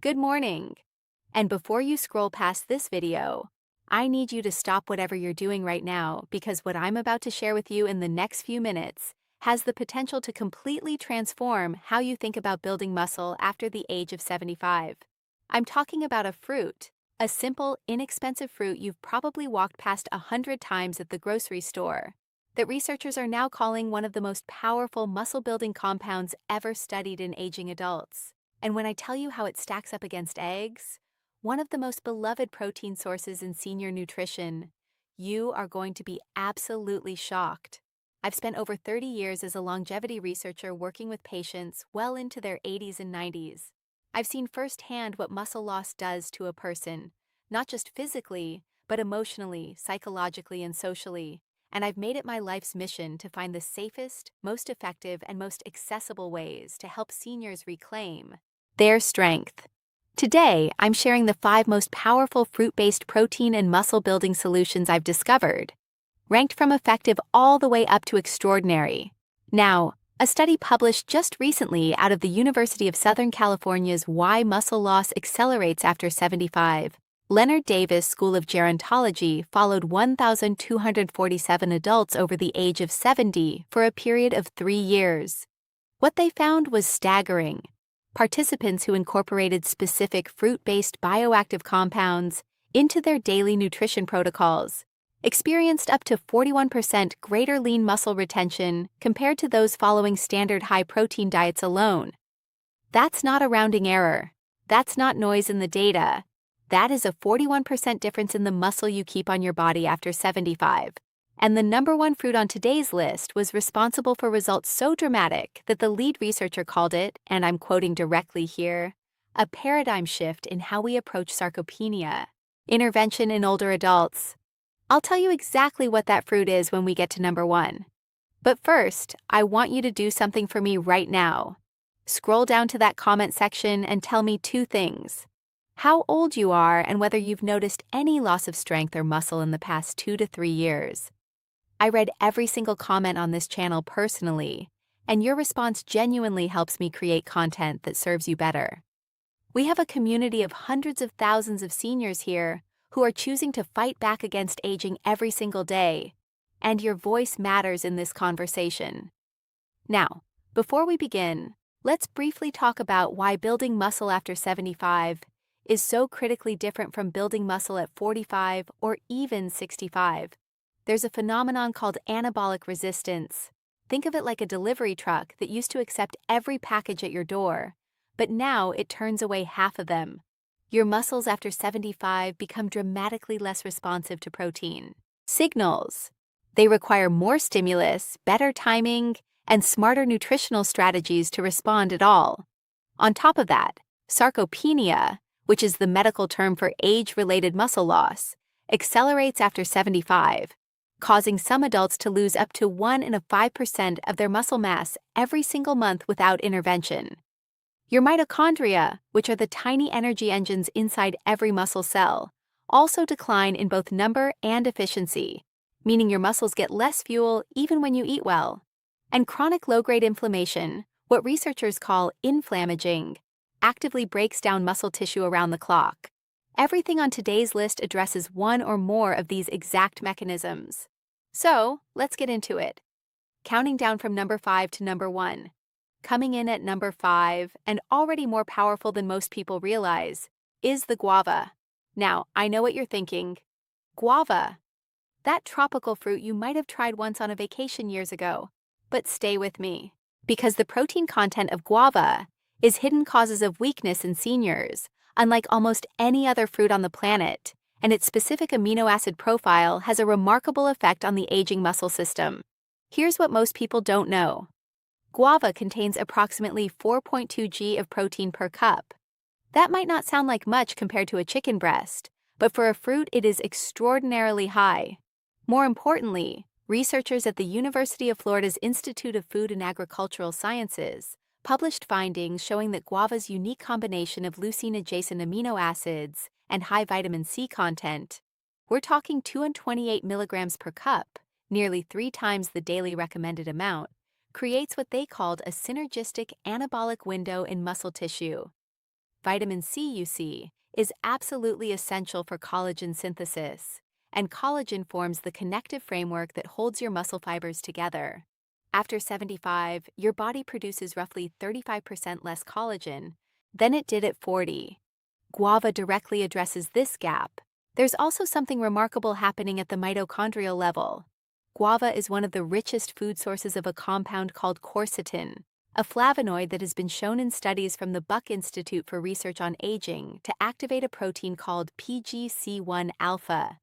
Good morning. And before you scroll past this video, I need you to stop whatever you're doing right now because what I'm about to share with you in the next few minutes has the potential to completely transform how you think about building muscle after the age of 75. I'm talking about a fruit, a simple, inexpensive fruit you've probably walked past 100 times at the grocery store, that researchers are now calling one of the most powerful muscle-building compounds ever studied in aging adults. And when I tell you how it stacks up against eggs, one of the most beloved protein sources in senior nutrition, you are going to be absolutely shocked. I've spent over 30 years as a longevity researcher working with patients well into their 80s and 90s. I've seen firsthand what muscle loss does to a person, not just physically, but emotionally, psychologically, and socially. And I've made it my life's mission to find the safest, most effective, and most accessible ways to help seniors reclaim their strength. Today, I'm sharing the 5 most powerful fruit-based protein and muscle-building solutions I've discovered, ranked from effective all the way up to extraordinary. Now, a study published just recently out of the University of Southern California's Why Muscle Loss Accelerates After 75, Leonard Davis School of Gerontology followed 1,247 adults over the age of 70 for a period of 3 years. What they found was staggering. Participants who incorporated specific fruit-based bioactive compounds into their daily nutrition protocols experienced up to 41% greater lean muscle retention compared to those following standard high-protein diets alone. That's not a rounding error. That's not noise in the data. That is a 41% difference in the muscle you keep on your body after 75. And the number one fruit on today's list was responsible for results so dramatic that the lead researcher called it, and I'm quoting directly here, a paradigm shift in how we approach sarcopenia, intervention in older adults. I'll tell you exactly what that fruit is when we get to number 1. But first, I want you to do something for me right now. Scroll down to that comment section and tell me 2 things. How old you are and whether you've noticed any loss of strength or muscle in the past 2 to 3 years. I read every single comment on this channel personally, and your response genuinely helps me create content that serves you better. We have a community of hundreds of thousands of seniors here who are choosing to fight back against aging every single day, and your voice matters in this conversation. Now, before we begin, let's briefly talk about why building muscle after 75 is so critically different from building muscle at 45 or even 65. There's a phenomenon called anabolic resistance. Think of it like a delivery truck that used to accept every package at your door, but now it turns away half of them. Your muscles after 75 become dramatically less responsive to protein signals. They require more stimulus, better timing, and smarter nutritional strategies to respond at all. On top of that, sarcopenia, which is the medical term for age-related muscle loss, accelerates after 75, causing some adults to lose up to 1 in 5% of their muscle mass every single month without intervention. Your mitochondria, which are the tiny energy engines inside every muscle cell, also decline in both number and efficiency, meaning your muscles get less fuel even when you eat well. And chronic low-grade inflammation, what researchers call inflammaging, actively breaks down muscle tissue around the clock. Everything on today's list addresses one or more of these exact mechanisms. So, let's get into it. Counting down from number 5 to number 1. Coming in at number 5, and already more powerful than most people realize, is the guava. Now, I know what you're thinking. Guava. That tropical fruit you might have tried once on a vacation years ago. But stay with me, because the protein content of guava is hidden causes of weakness in seniors, unlike almost any other fruit on the planet, and its specific amino acid profile has a remarkable effect on the aging muscle system. Here's what most people don't know. Guava contains approximately 4.2 g of protein per cup. That might not sound like much compared to a chicken breast, but for a fruit it is extraordinarily high. More importantly, researchers at the University of Florida's Institute of Food and Agricultural Sciences published findings showing that guava's unique combination of leucine-adjacent amino acids and high vitamin C content, we're talking 228 milligrams per cup, nearly 3 times the daily recommended amount, creates what they called a synergistic anabolic window in muscle tissue. Vitamin C, you see, is absolutely essential for collagen synthesis, and collagen forms the connective framework that holds your muscle fibers together. After 75, your body produces roughly 35% less collagen than it did at 40. Guava directly addresses this gap. There's also something remarkable happening at the mitochondrial level. Guava is one of the richest food sources of a compound called quercetin, a flavonoid that has been shown in studies from the Buck Institute for Research on Aging to activate a protein called PGC1 alpha.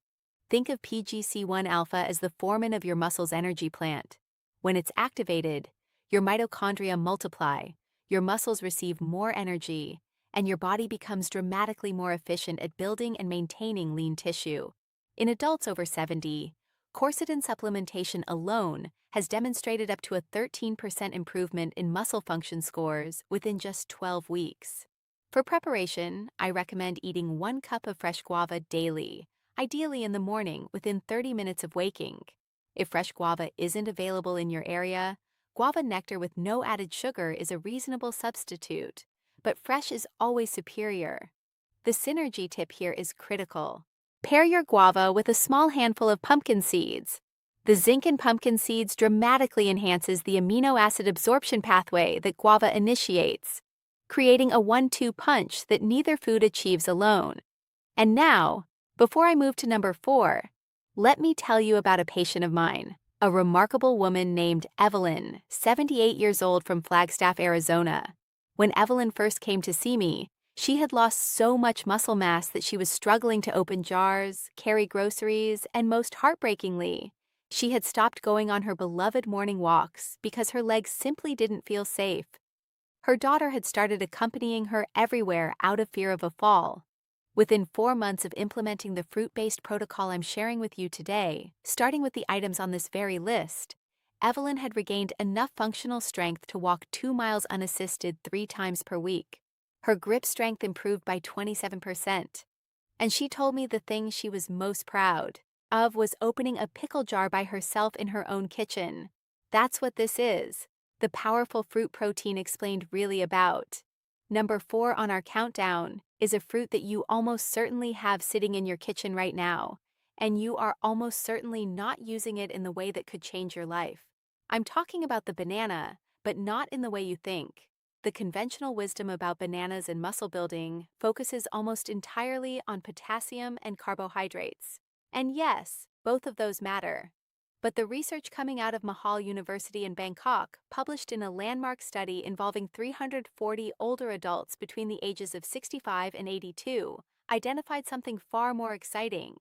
Think of PGC1 alpha as the foreman of your muscle's energy plant. When it's activated, your mitochondria multiply, your muscles receive more energy, and your body becomes dramatically more efficient at building and maintaining lean tissue. In adults over 70, quercetin supplementation alone has demonstrated up to a 13% improvement in muscle function scores within just 12 weeks. For preparation, I recommend eating 1 cup of fresh guava daily, ideally in the morning within 30 minutes of waking. If fresh guava isn't available in your area, guava nectar with no added sugar is a reasonable substitute, but fresh is always superior. The synergy tip here is critical. Pair your guava with a small handful of pumpkin seeds. The zinc in pumpkin seeds dramatically enhances the amino acid absorption pathway that guava initiates, creating a 1-2 punch that neither food achieves alone. And now, before I move to number 4, let me tell you about a patient of mine, a remarkable woman named Evelyn, 78 years old from Flagstaff, Arizona. When Evelyn first came to see me, she had lost so much muscle mass that she was struggling to open jars, carry groceries, and most heartbreakingly, she had stopped going on her beloved morning walks because her legs simply didn't feel safe. Her daughter had started accompanying her everywhere out of fear of a fall. Within 4 months of implementing the fruit-based protocol I'm sharing with you today, starting with the items on this very list, Evelyn had regained enough functional strength to walk 2 miles unassisted 3 times per week. Her grip strength improved by 27%. And she told me the thing she was most proud of was opening a pickle jar by herself in her own kitchen. That's what this is, the powerful fruit protein explained really about. Number 4 on our countdown is a fruit that you almost certainly have sitting in your kitchen right now, and you are almost certainly not using it in the way that could change your life. I'm talking about the banana, but not in the way you think. The conventional wisdom about bananas and muscle building focuses almost entirely on potassium and carbohydrates. And yes, both of those matter. But the research coming out of Mahal University in Bangkok, published in a landmark study involving 340 older adults between the ages of 65 and 82, identified something far more exciting.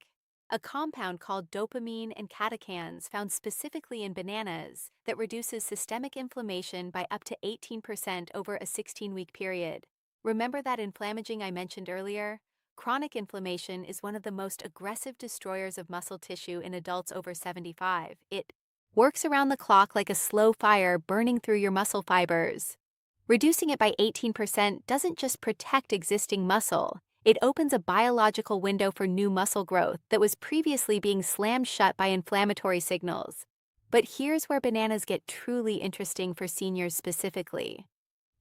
A compound called dopamine and catechins found specifically in bananas that reduces systemic inflammation by up to 18% over a 16-week period. Remember that inflammaging I mentioned earlier? Chronic inflammation is one of the most aggressive destroyers of muscle tissue in adults over 75. It works around the clock like a slow fire burning through your muscle fibers. Reducing it by 18% doesn't just protect existing muscle, it opens a biological window for new muscle growth that was previously being slammed shut by inflammatory signals. But here's where bananas get truly interesting for seniors specifically.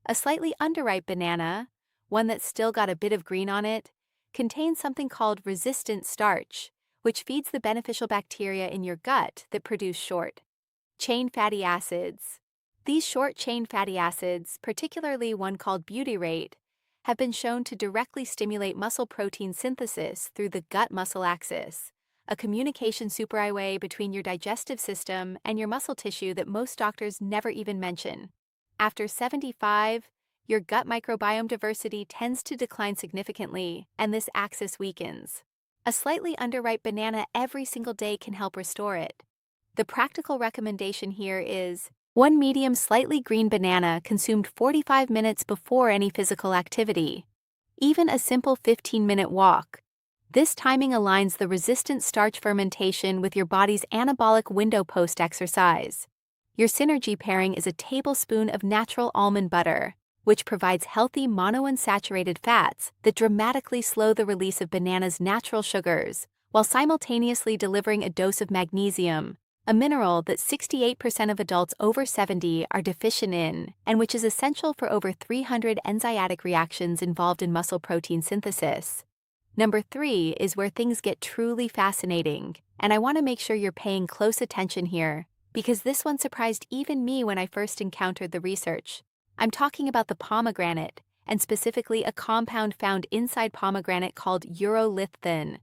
A slightly underripe banana, one that's still got a bit of green on it, contains something called resistant starch, which feeds the beneficial bacteria in your gut that produce short-chain fatty acids. These short-chain fatty acids, particularly one called butyrate, have been shown to directly stimulate muscle protein synthesis through the gut-muscle axis, a communication superhighway between your digestive system and your muscle tissue that most doctors never even mention. After 75, your gut microbiome diversity tends to decline significantly, and this axis weakens. A slightly underripe banana every single day can help restore it. The practical recommendation here is 1 medium slightly green banana consumed 45 minutes before any physical activity. Even a simple 15-minute walk. This timing aligns the resistant starch fermentation with your body's anabolic window post-exercise. Your synergy pairing is a tablespoon of natural almond butter, which provides healthy monounsaturated fats that dramatically slow the release of bananas' natural sugars, while simultaneously delivering a dose of magnesium, a mineral that 68% of adults over 70 are deficient in, and which is essential for over 300 enzymatic reactions involved in muscle protein synthesis. Number 3 is where things get truly fascinating, and I want to make sure you're paying close attention here, because this one surprised even me when I first encountered the research. I'm talking about the pomegranate, and specifically a compound found inside pomegranate called urolithin.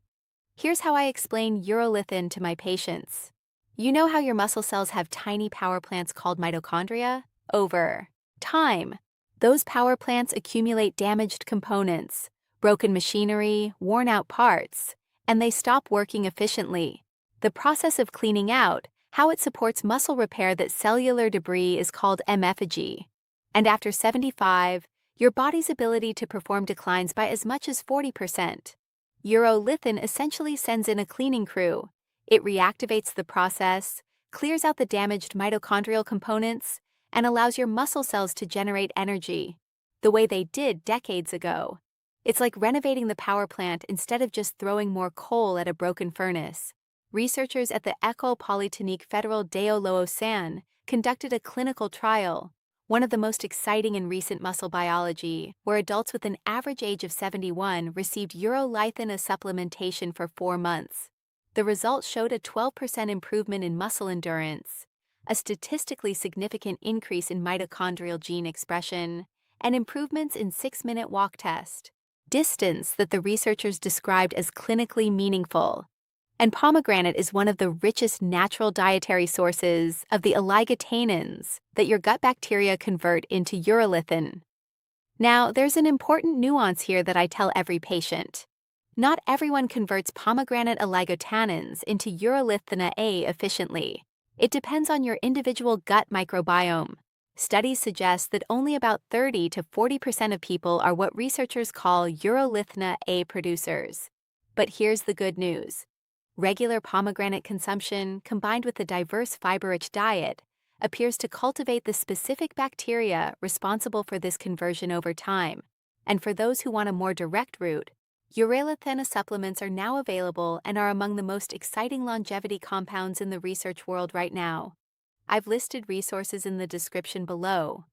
Here's how I explain urolithin to my patients. You know how your muscle cells have tiny power plants called mitochondria? Over time, those power plants accumulate damaged components, broken machinery, worn-out parts, and they stop working efficiently. The process of cleaning out, how it supports muscle repair that cellular debris, is called MFG. And after 75, your body's ability to perform declines by as much as 40%. Urolithin essentially sends in a cleaning crew. It reactivates the process, clears out the damaged mitochondrial components, and allows your muscle cells to generate energy, the way they did decades ago. It's like renovating the power plant instead of just throwing more coal at a broken furnace. Researchers at the École Polytechnique Fédérale d'Eau-Lausanne conducted a clinical trial, one of the most exciting in recent muscle biology, where adults with an average age of 71 received urolithin supplementation for 4 months. The results showed a 12% improvement in muscle endurance, a statistically significant increase in mitochondrial gene expression, and improvements in 6-minute walk test, distance that the researchers described as clinically meaningful. And pomegranate is one of the richest natural dietary sources of the oligotannins that your gut bacteria convert into urolithin. Now, there's an important nuance here that I tell every patient. Not everyone converts pomegranate oligotannins into urolithin A efficiently. It depends on your individual gut microbiome. Studies suggest that only about 30 to 40% of people are what researchers call urolithin A producers. But here's the good news. Regular pomegranate consumption, combined with a diverse fiber-rich diet, appears to cultivate the specific bacteria responsible for this conversion over time. And for those who want a more direct route, urolithin supplements are now available and are among the most exciting longevity compounds in the research world right now. I've listed resources in the description below.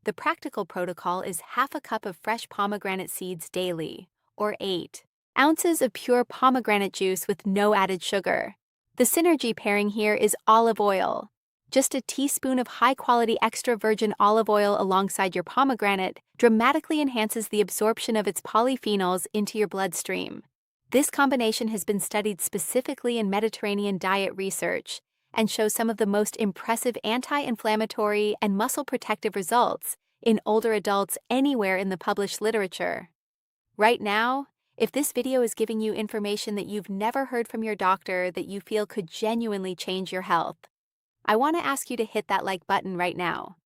The practical protocol is half a cup of fresh pomegranate seeds daily, or 8 ounces of pure pomegranate juice with no added sugar. The synergy pairing here is olive oil. Just a teaspoon of high-quality extra virgin olive oil alongside your pomegranate dramatically enhances the absorption of its polyphenols into your bloodstream. This combination has been studied specifically in Mediterranean diet research and shows some of the most impressive anti-inflammatory and muscle protective results in older adults anywhere in the published literature. Right now, if this video is giving you information that you've never heard from your doctor that you feel could genuinely change your health, I want to ask you to hit that like button right now.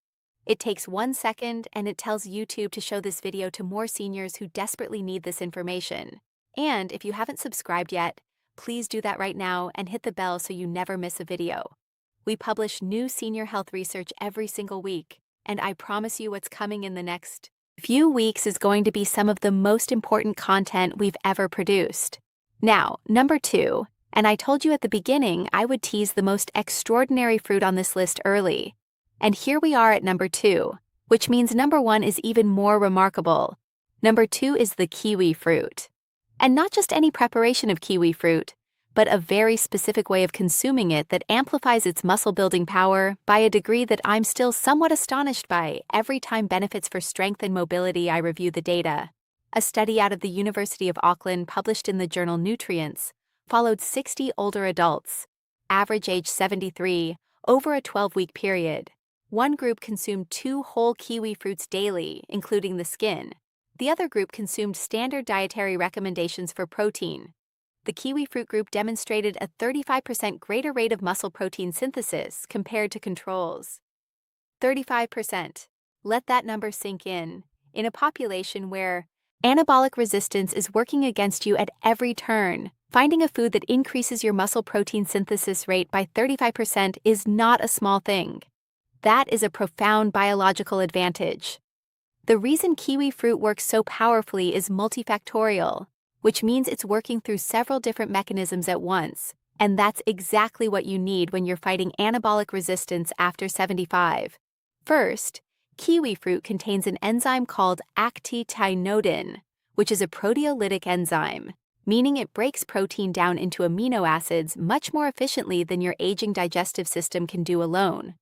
It takes 1 second and it tells YouTube to show this video to more seniors who desperately need this information. And if you haven't subscribed yet, please do that right now and hit the bell so you never miss a video. We publish new senior health research every single week, and I promise you what's coming in the next few weeks is going to be some of the most important content we've ever produced. Now, number 2, and I told you at the beginning I would tease the most extraordinary fruit on this list early. And here we are at number 2, which means number 1 is even more remarkable. Number 2 is the kiwi fruit. And not just any preparation of kiwi fruit, but a very specific way of consuming it that amplifies its muscle-building power by a degree that I'm still somewhat astonished by every time benefits for strength and mobility I review the data. A study out of the University of Auckland published in the journal Nutrients followed 60 older adults, average age 73, over a 12-week period. One group consumed 2 whole kiwi fruits daily, including the skin. The other group consumed standard dietary recommendations for protein. The kiwi fruit group demonstrated a 35% greater rate of muscle protein synthesis compared to controls. 35%. Let that number sink in a population where anabolic resistance is working against you at every turn. Finding a food that increases your muscle protein synthesis rate by 35% is not a small thing. That is a profound biological advantage. The reason kiwi fruit works so powerfully is multifactorial, which means it's working through several different mechanisms at once, And that's exactly what you need when you're fighting anabolic resistance after 75. First, kiwi fruit contains an enzyme called actinitin, which is a proteolytic enzyme, meaning it breaks protein down into amino acids much more efficiently than your aging digestive system can do alone.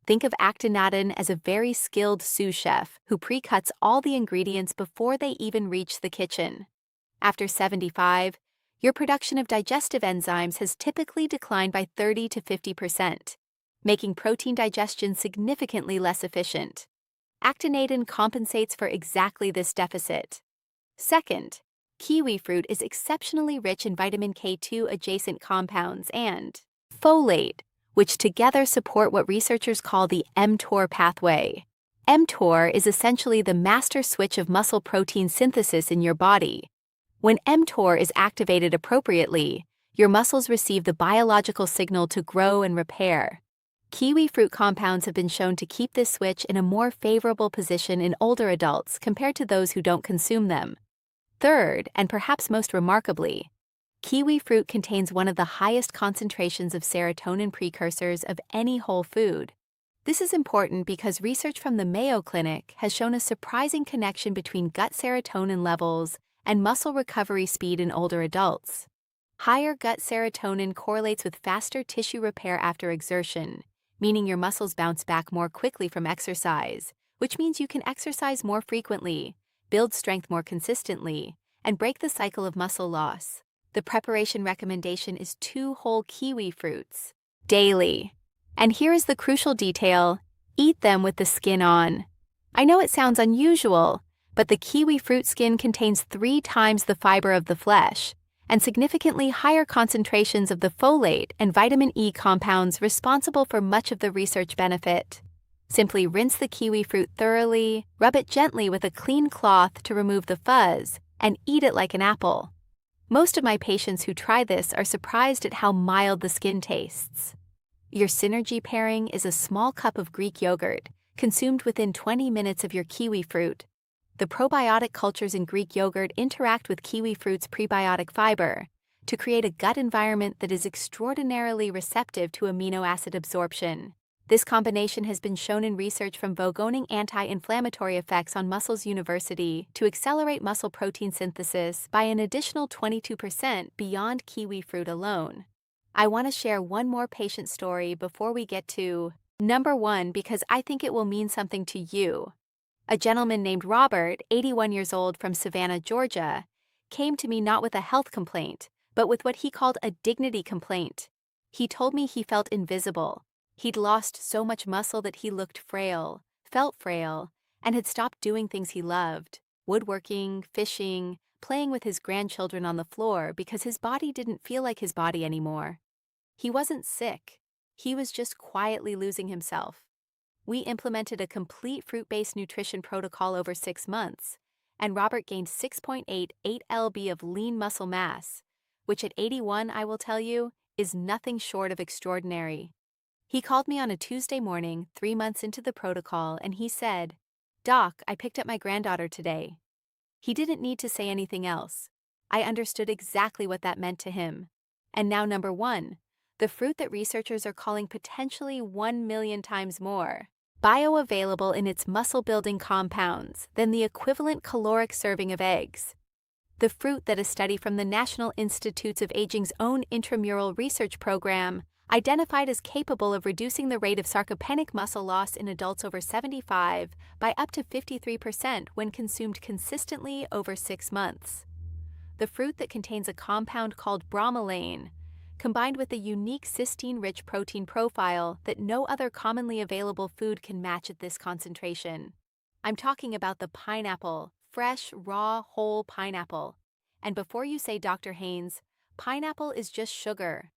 Think of actinitin as a very skilled sous chef who pre-cuts all the ingredients before they even reach the kitchen. After 75, your production of digestive enzymes has typically declined by 30 to 50%, making protein digestion significantly less efficient. Actinitin compensates for exactly this deficit. Second, kiwi fruit is exceptionally rich in vitamin K2 adjacent compounds and folate, which together support what researchers call the mTOR pathway. mTOR is essentially the master switch of muscle protein synthesis in your body. When mTOR is activated appropriately, your muscles receive the biological signal to grow and repair. Kiwi fruit compounds have been shown to keep this switch in a more favorable position in older adults compared to those who don't consume them. Third, and perhaps most remarkably, kiwi fruit contains one of the highest concentrations of serotonin precursors of any whole food. This is important because research from the Mayo Clinic has shown a surprising connection between gut serotonin levels and muscle recovery speed in older adults. Higher gut serotonin correlates with faster tissue repair after exertion, meaning your muscles bounce back more quickly from exercise, which means you can exercise more frequently, build strength more consistently, and break the cycle of muscle loss. The preparation recommendation is 2 whole kiwi fruits daily. And here is the crucial detail: eat them with the skin on. I know it sounds unusual, but the kiwi fruit skin contains 3 times the fiber of the flesh and significantly higher concentrations of the folate and vitamin E compounds responsible for much of the research benefit. Simply rinse the kiwi fruit thoroughly, rub it gently with a clean cloth to remove the fuzz, and eat it like an apple. Most of my patients who try this are surprised at how mild the skin tastes. Your synergy pairing is a small cup of Greek yogurt, consumed within 20 minutes of your kiwi fruit. The probiotic cultures in Greek yogurt interact with kiwi fruit's prebiotic fiber to create a gut environment that is extraordinarily receptive to amino acid absorption. This combination has been shown in research from Vogoning anti-inflammatory effects on Muscles University to accelerate muscle protein synthesis by an additional 22% beyond kiwi fruit alone. I want to share one more patient story before we get to number 1 because I think it will mean something to you. A gentleman named Robert, 81 years old from Savannah, Georgia, came to me not with a health complaint, but with what he called a dignity complaint. He told me he felt invisible. He'd lost so much muscle that he looked frail, felt frail, and had stopped doing things he loved: woodworking, fishing, playing with his grandchildren on the floor because his body didn't feel like his body anymore. He wasn't sick. He was just quietly losing himself. We implemented a complete fruit-based nutrition protocol over 6 months, and Robert gained 6.88 lb of lean muscle mass, which at 81, I will tell you, is nothing short of extraordinary. He called me on a Tuesday morning, 3 months into the protocol, and he said, "Doc, I picked up my granddaughter today." He didn't need to say anything else. I understood exactly what that meant to him. And now number 1, the fruit that researchers are calling potentially 1 million times more bioavailable in its muscle-building compounds than the equivalent caloric serving of eggs. The fruit that a study from the National Institutes of Aging's own intramural research program identified as capable of reducing the rate of sarcopenic muscle loss in adults over 75 by up to 53% when consumed consistently over 6 months. The fruit that contains a compound called bromelain, combined with a unique cysteine-rich protein profile that no other commonly available food can match at this concentration. I'm talking about the pineapple, fresh, raw, whole pineapple. And before you say, Dr. Haynes, pineapple is just sugar,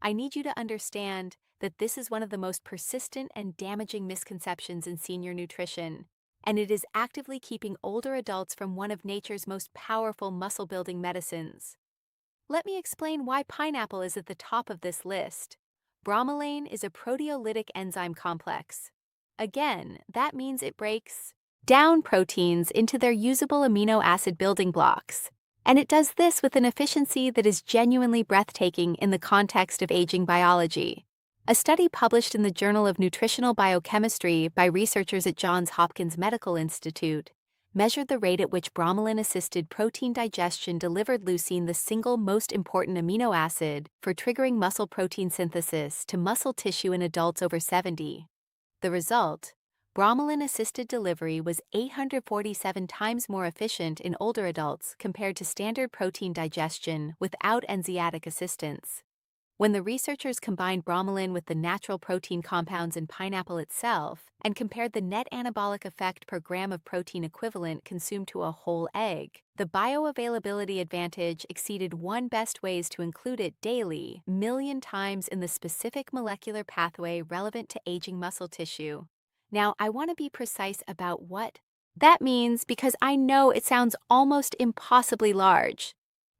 I need you to understand that this is one of the most persistent and damaging misconceptions in senior nutrition, and it is actively keeping older adults from one of nature's most powerful muscle-building medicines. Let me explain why pineapple is at the top of this list. Bromelain is a proteolytic enzyme complex. Again, that means it breaks down proteins into their usable amino acid building blocks. And it does this with an efficiency that is genuinely breathtaking in the context of aging biology. A study published in the Journal of Nutritional Biochemistry by researchers at Johns Hopkins Medical Institute measured the rate at which bromelain-assisted protein digestion delivered leucine, the single most important amino acid for triggering muscle protein synthesis, to muscle tissue in adults over 70. The result: bromelain-assisted delivery was 847 times more efficient in older adults compared to standard protein digestion without enzymatic assistance. When the researchers combined bromelain with the natural protein compounds in pineapple itself and compared the net anabolic effect per gram of protein equivalent consumed to a whole egg, the bioavailability advantage exceeded one best ways to include it daily million times in the specific molecular pathway relevant to aging muscle tissue. Now, I want to be precise about what that means because I know it sounds almost impossibly large.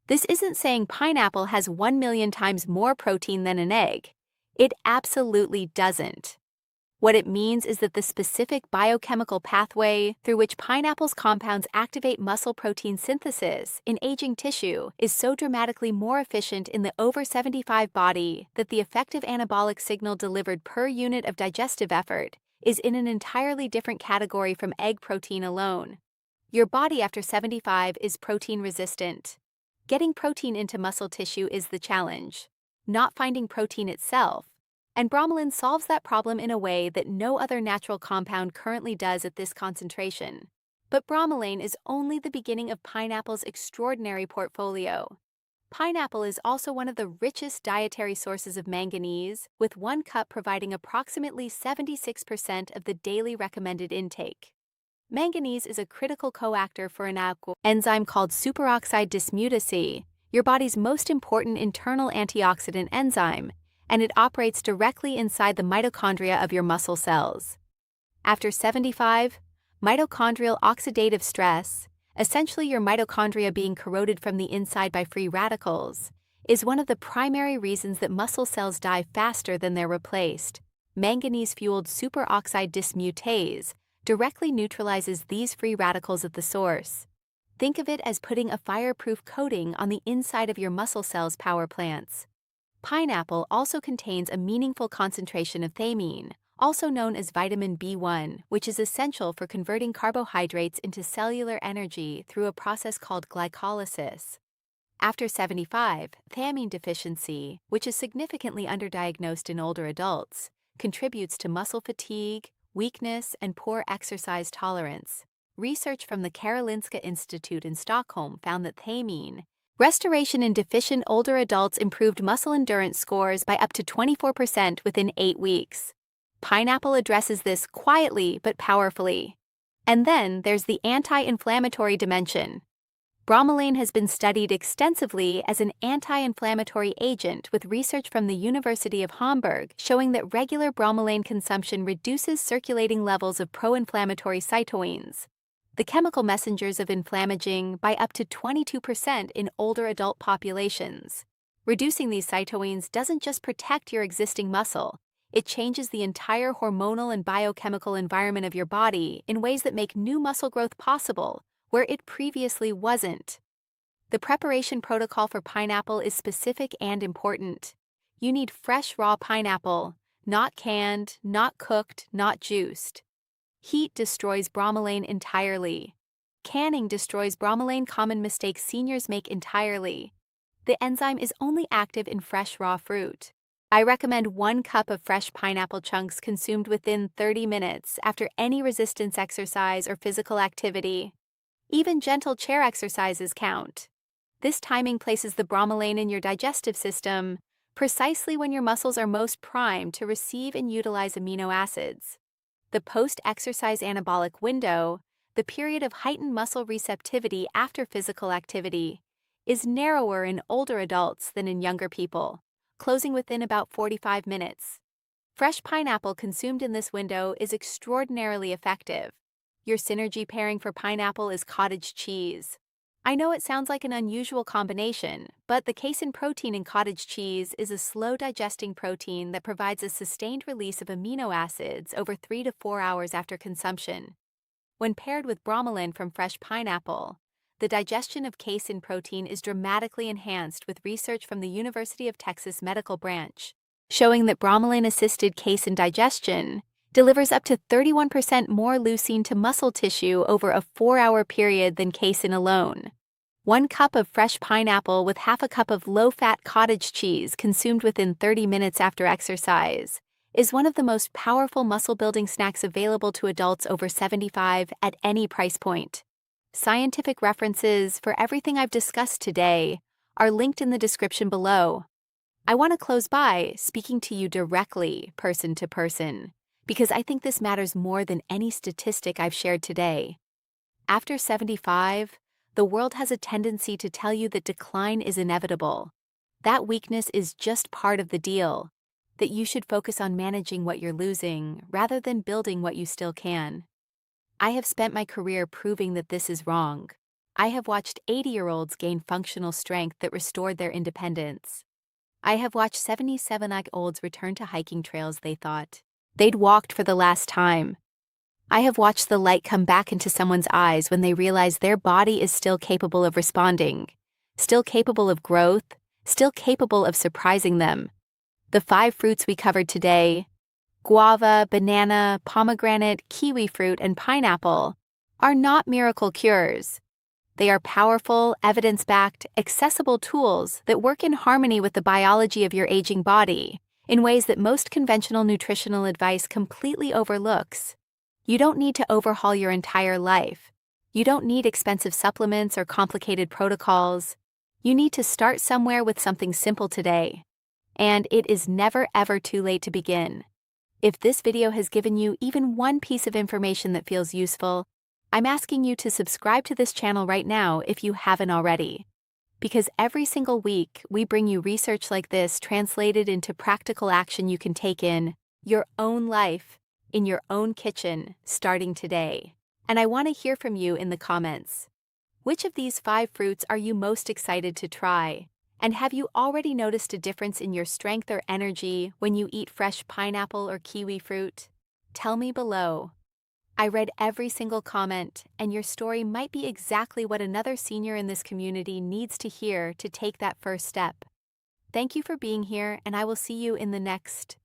This isn't saying pineapple has 1 million times more protein than an egg. It absolutely doesn't. What it means is that the specific biochemical pathway through which pineapple's compounds activate muscle protein synthesis in aging tissue is so dramatically more efficient in the over 75 body that the effective anabolic signal delivered per unit of digestive effort is in an entirely different category from egg protein alone. Your body after 75 is protein resistant. Getting protein into muscle tissue is the challenge, not finding protein itself, and bromelain solves that problem in a way that no other natural compound currently does at this concentration. But bromelain is only the beginning of pineapple's extraordinary portfolio. Pineapple is also one of the richest dietary sources of manganese, with 1 cup providing approximately 76% of the daily recommended intake. Manganese is a critical coactor for an enzyme called superoxide dismutase, your body's most important internal antioxidant enzyme, and it operates directly inside the mitochondria of your muscle cells. After 75, mitochondrial oxidative stress, essentially your mitochondria being corroded from the inside by free radicals, is one of the primary reasons that muscle cells die faster than they're replaced. Manganese-fueled superoxide dismutase directly neutralizes these free radicals at the source. Think of it as putting a fireproof coating on the inside of your muscle cells' power plants. Pineapple also contains a meaningful concentration of thiamine, also known as vitamin B1, which is essential for converting carbohydrates into cellular energy through a process called glycolysis. After 75, thiamine deficiency, which is significantly underdiagnosed in older adults, contributes to muscle fatigue, weakness, and poor exercise tolerance. Research from the Karolinska Institute in Stockholm found that thiamine restoration in deficient older adults improved muscle endurance scores by up to 24% within 8 weeks. Pineapple addresses this quietly but powerfully. And then there's the anti-inflammatory dimension. Bromelain has been studied extensively as an anti-inflammatory agent, with research from the University of Hamburg showing that regular bromelain consumption reduces circulating levels of pro-inflammatory cytokines, the chemical messengers of inflammaging, by up to 22% in older adult populations. Reducing these cytokines doesn't just protect your existing muscle, it changes the entire hormonal and biochemical environment of your body in ways that make new muscle growth possible where it previously wasn't. The preparation protocol for pineapple is specific and important. You need fresh raw pineapple, not canned, not cooked, not juiced. Heat destroys bromelain entirely. Canning destroys bromelain, common mistake seniors make entirely. The enzyme is only active in fresh raw fruit. I recommend 1 cup of fresh pineapple chunks consumed within 30 minutes after any resistance exercise or physical activity. Even gentle chair exercises count. This timing places the bromelain in your digestive system precisely when your muscles are most primed to receive and utilize amino acids. The post-exercise anabolic window, the period of heightened muscle receptivity after physical activity, is narrower in older adults than in younger people, closing within about 45 minutes. Fresh pineapple consumed in this window is extraordinarily effective. Your synergy pairing for pineapple is cottage cheese. I know it sounds like an unusual combination, but the casein protein in cottage cheese is a slow-digesting protein that provides a sustained release of amino acids over 3 to 4 hours after consumption. When paired with bromelain from fresh pineapple, the digestion of casein protein is dramatically enhanced with research from the University of Texas Medical Branch, showing that bromelain-assisted casein digestion delivers up to 31% more leucine to muscle tissue over a 4-hour period than casein alone. 1 cup of fresh pineapple with half a cup of low-fat cottage cheese consumed within 30 minutes after exercise is one of the most powerful muscle-building snacks available to adults over 75 at any price point. Scientific references for everything I've discussed today are linked in the description below. I want to close by speaking to you directly, person to person, because I think this matters more than any statistic I've shared today. After 75, the world has a tendency to tell you that decline is inevitable. That weakness is just part of the deal, that you should focus on managing what you're losing rather than building what you still can. I have spent my career proving that this is wrong. I have watched 80-year-olds gain functional strength that restored their independence. I have watched 77-year-olds return to hiking trails they thought they'd walked for the last time. I have watched the light come back into someone's eyes when they realize their body is still capable of responding, still capable of growth, still capable of surprising them. The 5 fruits we covered today, guava, banana, pomegranate, kiwi fruit, and pineapple, are not miracle cures. They are powerful, evidence-backed, accessible tools that work in harmony with the biology of your aging body in ways that most conventional nutritional advice completely overlooks. You don't need to overhaul your entire life. You don't need expensive supplements or complicated protocols. You need to start somewhere with something simple today. And it is never ever too late to begin. If this video has given you even one piece of information that feels useful, I'm asking you to subscribe to this channel right now if you haven't already. Because every single week, we bring you research like this translated into practical action you can take in your own life, in your own kitchen, starting today. And I want to hear from you in the comments. Which of these 5 fruits are you most excited to try? And have you already noticed a difference in your strength or energy when you eat fresh pineapple or kiwi fruit? Tell me below. I read every single comment, and your story might be exactly what another senior in this community needs to hear to take that first step. Thank you for being here, and I will see you in the next